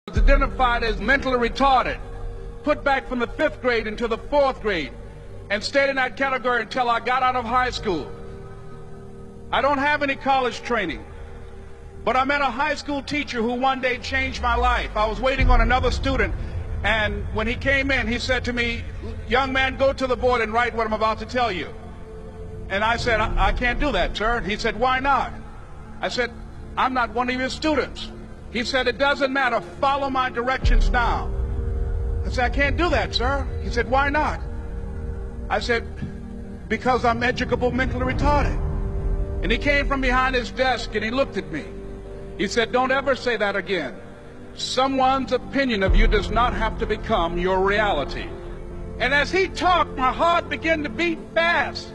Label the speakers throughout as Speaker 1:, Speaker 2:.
Speaker 1: was identified as mentally retarded, put back from the 5th grade into the 4th grade, and stayed in that category until I got out of high school. I don't have any college training, but I met a high school teacher who one day changed my life. I was waiting on another student, and when he came in, he said to me, "Young man, go to the board and write what I'm about to tell you." And I said, I can't do that, sir. He said, "Why not?" I said, "I'm not one of your students." He said, "It doesn't matter. Follow my directions now." I said, "I can't do that, sir." He said, "Why not?" I said, "Because I'm educable mentally retarded." And he came from behind his desk and he looked at me. He said, "Don't ever say that again. Someone's opinion of you does not have to become your reality." And as he talked, my heart began to beat fast.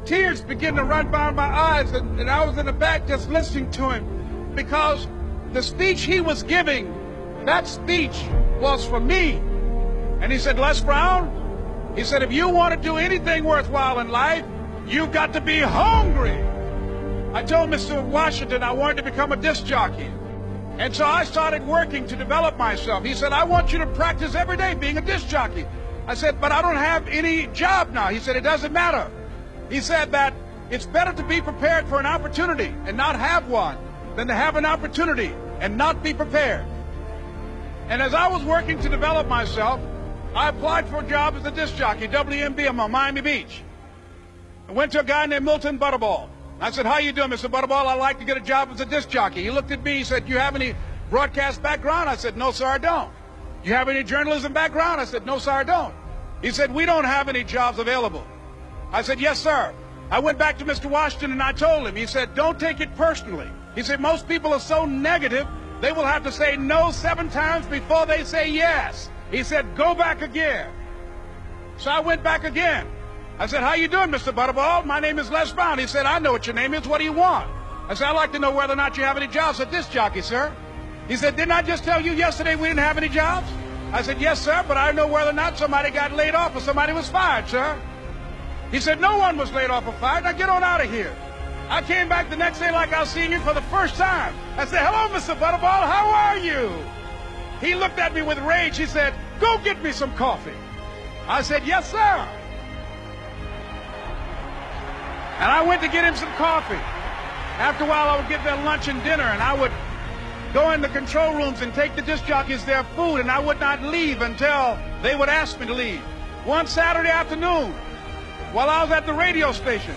Speaker 1: Tears began to run by my eyes, and I was in the back just listening to him, because the speech he was giving, that speech was for me. And he said, "Les Brown," he said, "if you want to do anything worthwhile in life, you've got to be hungry." I told Mr. Washington I wanted to become a disc jockey. And so I started working to develop myself. He said, "I want you to practice every day being a disc jockey." I said, "But I don't have any job now." He said, "It doesn't matter." He said that it's better to be prepared for an opportunity and not have one than to have an opportunity and not be prepared. And as I was working to develop myself, I applied for a job as a disc jockey, WMB, on Miami Beach. I went to a guy named Milton Butterball. I said, "How you doing, Mr. Butterball? I'd like to get a job as a disc jockey." He looked at me, he said, "You have any broadcast background?" I said, "No, sir, I don't." "You have any journalism background?" I said, "No, sir, I don't." He said, "We don't have any jobs available." I said, "Yes, sir." I went back to Mr. Washington and I told him. He said, "Don't take it personally." He said, "Most people are so negative, they will have to say no 7 times before they say yes." He said, "Go back again." So I went back again. I said, "How you doing, Mr. Butterball? My name is Les Brown." He said, "I know what your name is. What do you want?" I said, "I'd like to know whether or not you have any jobs at disc jockey, sir." He said, "Didn't I just tell you yesterday we didn't have any jobs?" I said, "Yes, sir, but I know whether or not somebody got laid off or somebody was fired, sir." He said, "No one was laid off or fired. Now get on out of here." I came back the next day like I was seeing you for the first time. I said, "Hello, Mr. Butterball, how are you?" He looked at me with rage. He said, "Go get me some coffee." I said, "Yes, sir." And I went to get him some coffee. After a while, I would get their lunch and dinner, and I would go in the control rooms and take the disc jockeys their food, and I would not leave until they would ask me to leave. One Saturday afternoon, while I was at the radio station,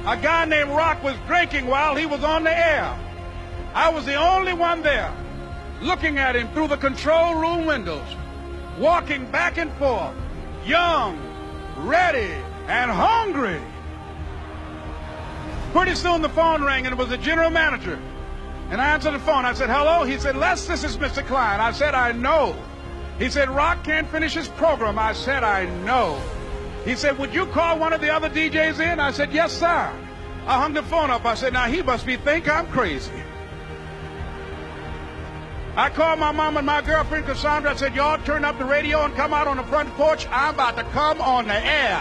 Speaker 1: a guy named Rock was drinking while he was on the air. I was the only one there, looking at him through the control room windows, walking back and forth, young, ready, and hungry. Pretty soon the phone rang, and it was the general manager. And I answered the phone. I said, "Hello?" He said, "Les, this is Mr. Klein." I said, "I know." He said, "Rock can't finish his program." I said, "I know." He said, "Would you call one of the other DJs in?" I said, "Yes, sir." I hung the phone up. I said, "Now he must think I'm crazy." I called my mom and my girlfriend, Cassandra. I said, "Y'all turn up the radio and come out on the front porch. I'm about to come on the air."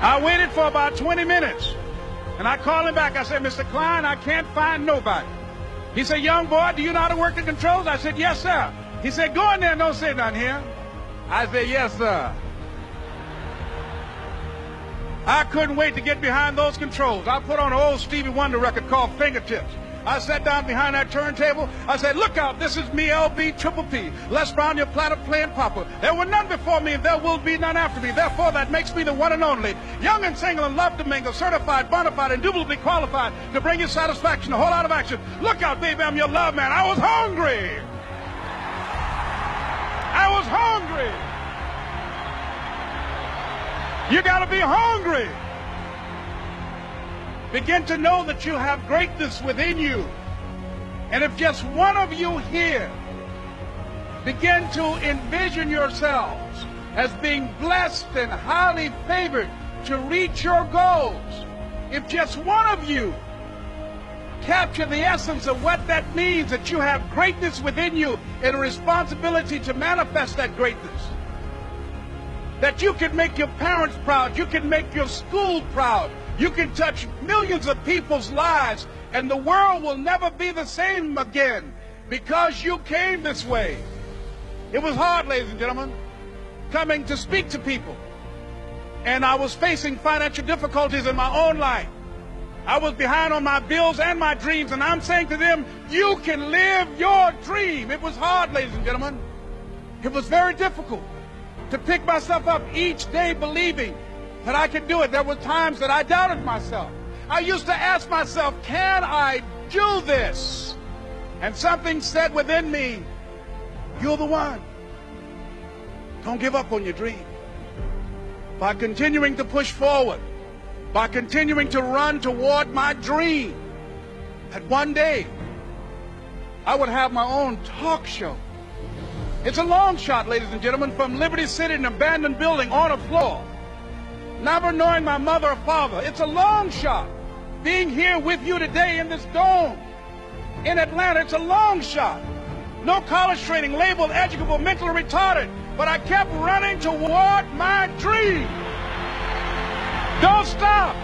Speaker 1: I waited for about 20 minutes, and I called him back. I said, "Mr. Klein, I can't find nobody." He said, "Young boy, do you know how to work the controls?" I said, "Yes, sir." He said, "Go in there and don't say nothing here." I said, "Yes, sir." I couldn't wait to get behind those controls. I put on an old Stevie Wonder record called Fingertips. I sat down behind that turntable. I said, "Look out, this is me, LB Triple P. Les Brown, your platter playing papa. There were none before me, and there will be none after me. Therefore, that makes me the one and only. Young and single and love to mingle, certified, bona fide, indubitably qualified to bring you satisfaction, a whole lot of action. Look out, baby, I'm your love man." I was hungry. I was hungry. You got to be hungry. Begin to know that you have greatness within you. And if just one of you here begin to envision yourselves as being blessed and highly favored to reach your goals, if just one of you capture the essence of what that means, that you have greatness within you and a responsibility to manifest that greatness, that you can make your parents proud, you can make your school proud, you can touch millions of people's lives And the world will never be the same again because you came this way. It was hard, ladies and gentlemen, coming to speak to people. And I was facing financial difficulties in my own life. I was behind on my bills and my dreams, and I'm saying to them, you can live your dream. It was hard, ladies and gentlemen. It was very difficult to pick myself up each day believing that I could do it. There were times that I doubted myself. I used to ask myself, can I do this? And something said within me, you're the one. Don't give up on your dream. By continuing to push forward, by continuing to run toward my dream, that one day I would have my own talk show. It's a long shot, ladies and gentlemen, from Liberty City, an abandoned building on a floor, never knowing my mother or father. It's a long shot. Being here with you today in this dome in Atlanta, it's a long shot. No college training, labeled educable, mentally retarded, but I kept running toward my dream. Don't stop.